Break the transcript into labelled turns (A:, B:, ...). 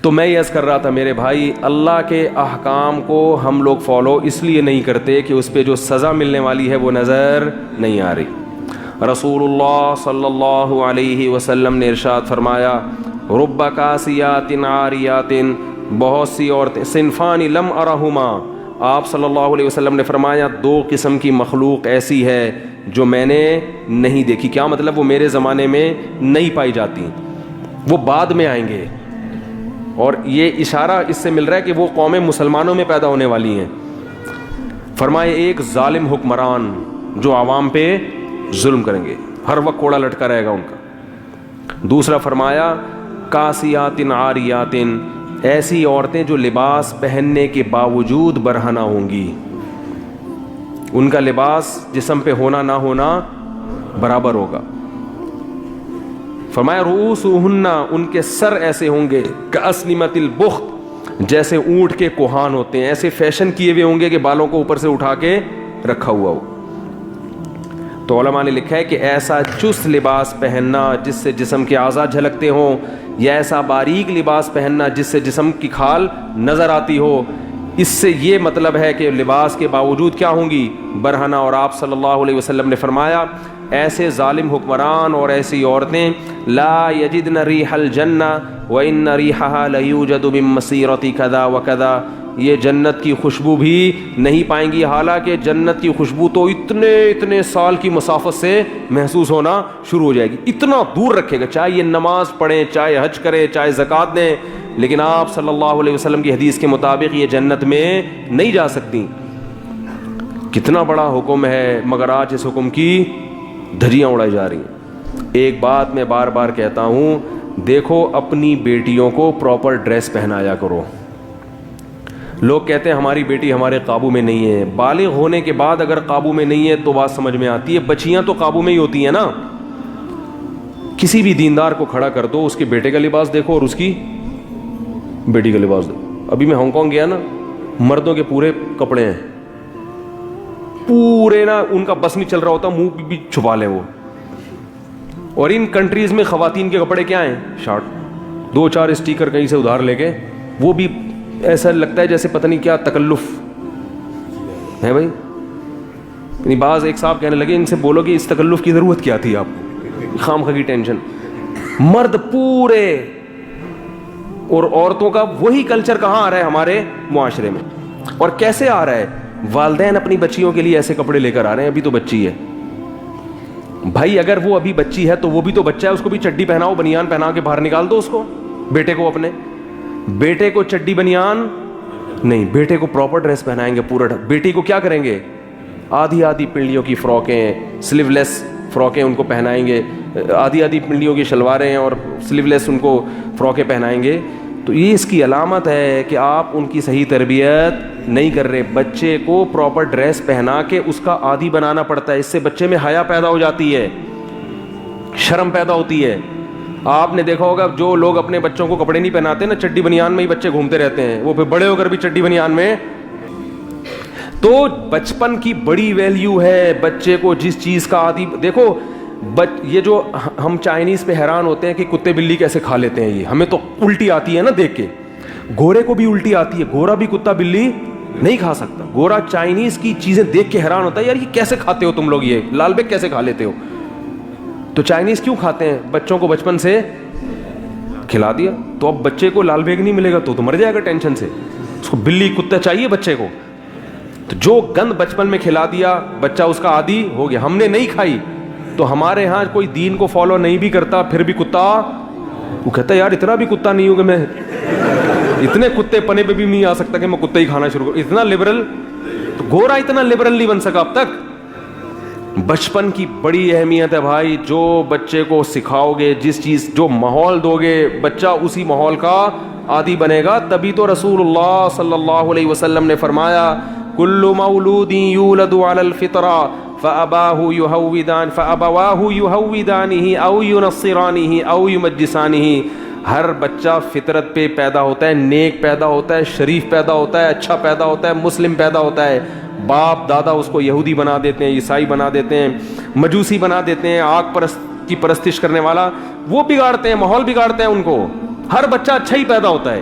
A: تو میں یہ عرض کر رہا تھا میرے بھائی، اللہ کے احکام کو ہم لوگ فالو اس لیے نہیں کرتے کہ اس پہ جو سزا ملنے والی ہے وہ نظر نہیں آ رہی۔ رسول اللہ صلی اللہ علیہ وسلم نے ارشاد فرمایا، رب کاسیات عاریات، بہت سی عورتیں، صنفان لم ارہما، آپ صلی اللہ علیہ وسلم نے فرمایا دو قسم کی مخلوق ایسی ہے جو میں نے نہیں دیکھی۔ کیا مطلب؟ وہ میرے زمانے میں نہیں پائی جاتی، وہ بعد میں آئیں گے، اور یہ اشارہ اس سے مل رہا ہے کہ وہ قوم مسلمانوں میں پیدا ہونے والی ہیں۔ فرمائے ایک ظالم حکمران جو عوام پہ ظلم کریں گے، ہر وقت کوڑا لٹکا رہے گا ان کا۔ دوسرا فرمایا کاسیات عاریات، ایسی عورتیں جو لباس پہننے کے باوجود برہنہ ہوں گی، ان کا لباس جسم پہ ہونا نہ ہونا برابر ہوگا۔ فرمایا رؤوسہن، ان کے سر ایسے ہوں گے کأسنمۃ البخت، جیسے اونٹ کے کوہان ہوتے ہیں، ایسے فیشن کیے ہوئے ہوں گے کہ بالوں کو اوپر سے اٹھا کے رکھا ہوا ہو۔ تو علماء نے لکھا ہے کہ ایسا چست لباس پہننا جس سے جسم کے اعضاء جھلکتے ہوں، یا ایسا باریک لباس پہننا جس سے جسم کی کھال نظر آتی ہو، اس سے یہ مطلب ہے کہ لباس کے باوجود کیا ہوں گی؟ برہنہ۔ اور آپ صلی اللہ علیہ وسلم نے فرمایا ایسے ظالم حکمران اور ایسی عورتیں لا یجدن ریح الجنہ وان ریحها لیوجد من مسیرۃ کذا وکذا، یہ جنت کی خوشبو بھی نہیں پائیں گی، حالانکہ جنت کی خوشبو تو اتنے سال کی مسافت سے محسوس ہونا شروع ہو جائے گی، اتنا دور رکھے گا، چاہے یہ نماز پڑھیں، چاہے حج کریں، چاہے زکوٰۃ دیں، لیکن آپ صلی اللہ علیہ وسلم کی حدیث کے مطابق یہ جنت میں نہیں جا سکتی۔ کتنا بڑا حکم ہے، مگر آج اس حکم کی دھجیاں اڑائی جا رہی ہیں۔ ایک بات میں بار بار کہتا ہوں، دیکھو اپنی بیٹیوں کو پراپر ڈریس پہنایا کرو۔ لوگ کہتے ہیں ہماری بیٹی ہمارے قابو میں نہیں ہے، بالغ ہونے کے بعد اگر قابو میں نہیں ہے تو بات سمجھ میں آتی ہے، بچیاں تو قابو میں ہی ہوتی ہیں نا۔ کسی بھی دیندار کو کھڑا کر دو، اس کے بیٹے کا لباس دیکھو اور اس کی بیٹی کا لباس دیکھو۔ ابھی میں ہانگ کانگ گیا نا، مردوں کے پورے کپڑے ہیں، پورے نا، ان کا بس نہیں چل رہا ہوتا، منہ بھی چھپا لیں وہ۔ اور ان کنٹریز میں خواتین کے کپڑے کیا ہیں؟ شارٹ، 2-4 اسٹیکر کہیں سے ادھار لے کے، وہ بھی ایسا لگتا ہے جیسے پتہ نہیں کیا تکلف ہے بھائی۔ یعنی بعض ایک صاحب کہنے لگے ان سے بولو کہ اس تکلف کی ضرورت کیا تھی، آپ خام خواہ کی ٹینشن۔ مرد پورے، اور عورتوں کا وہی کلچر کہاں آ رہا ہے ہمارے معاشرے میں، اور کیسے آ رہا ہے؟ والدین اپنی بچیوں کے لیے ایسے کپڑے لے کر آ رہے ہیں، ابھی تو بچی ہے بھائی، اگر وہ ابھی بچی ہے تو وہ بھی تو بچہ ہے، اس کو بھی چڈی پہناؤ، بنیان پہنا کے باہر نکال دو اس کو، بیٹے کو، اپنے بیٹے کو چڈی بنیان نہیں، بیٹے کو پراپر ڈریس پہنائیں گے پورا۔ بیٹی کو کیا کریں گے؟ آدھی پنڈلیوں کی فراکیں، سلیو لیس فراکیں ان کو پہنائیں گے، آدھی پنڈلیوں کی شلواریں اور سلیو لیس ان کو فراکیں پہنائیں گے۔ تو یہ اس کی علامت ہے کہ آپ ان کی صحیح تربیت نہیں کر رہے۔ بچے کو پراپر ڈریس پہنا کے اس کا عادی بنانا پڑتا ہے، اس سے بچے میں حیا پیدا ہو جاتی ہے، شرم پیدا ہوتی ہے۔ آپ نے دیکھا ہوگا جو لوگ اپنے بچوں کو کپڑے نہیں پہناتے نا، چڈی بنیان میں ہی بچے گھومتے رہتے ہیں، وہ پھر بڑے ہو کر بھی چڈی بنیان میں۔ تو بچپن کی بڑی ویلیو ہے، بچے کو جس چیز کا عادی، دیکھو یہ جو ہم چائنیز پہ حیران ہوتے ہیں کہ کتے بلی کیسے کھا لیتے ہیں، یہ ہمیں تو الٹی آتی ہے نا دیکھ کے، گورے کو بھی الٹی آتی ہے، گورا بھی کتا بلی نہیں کھا سکتا، گورا چائنیز کی چیزیں دیکھ کے حیران ہوتا ہے، یار یہ کیسے کھاتے ہو تم لوگ، یہ لال بیگ کیسے کھا لیتے ہو؟ تو چائنیز کیوں کھاتے ہیں؟ بچوں کو بچپن سے کھلا دیا، تو اب بچے کو لال بیگ نہیں ملے گا تو مر جائے گا ٹینشن سے، اس کو بلی کتا چاہیے بچے کو۔ تو جو گند بچپن میں کھلا دیا بچہ اس کا عادی ہو گیا۔ ہم نے نہیں کھائی تو ہمارے ہاں کوئی دین کو فالو نہیں بھی کرتا، پھر بھی کتا، وہ کہتا ہے یار اتنا بھی کتا نہیں ہوں کہ میں اتنے کتے پنے پہ بھی نہیں آ سکتا کہ میں کتا ہی کھانا شروع کروں، اتنا لبرل۔ تو گورا اتنا لبرل نہیں بن سکا اب تک۔ بچپن کی بڑی اہمیت ہے بھائی، جو بچے کو سکھاؤ گے، جس چیز جو ماحول دو گے، بچہ اسی ماحول کا عادی بنے گا۔ تبھی تو رسول اللہ صلی اللہ علیہ وسلم نے فرمایا کل مولود یولد علی الفطرہ فأبواہ یہودانہ او ینصرانہ او یمجسانہ، ہر بچہ فطرت پہ پیدا ہوتا ہے، نیک پیدا ہوتا ہے، شریف پیدا ہوتا ہے، اچھا پیدا ہوتا ہے، مسلم پیدا ہوتا ہے۔ باپ دادا اس کو یہودی بنا دیتے ہیں، عیسائی بنا دیتے ہیں، مجوسی بنا دیتے ہیں، آگ کی پرستش کرنے والا، وہ بگاڑتے ہیں، ماحول بگاڑتے ہیں ان کو۔ ہر بچہ اچھا ہی پیدا ہوتا ہے۔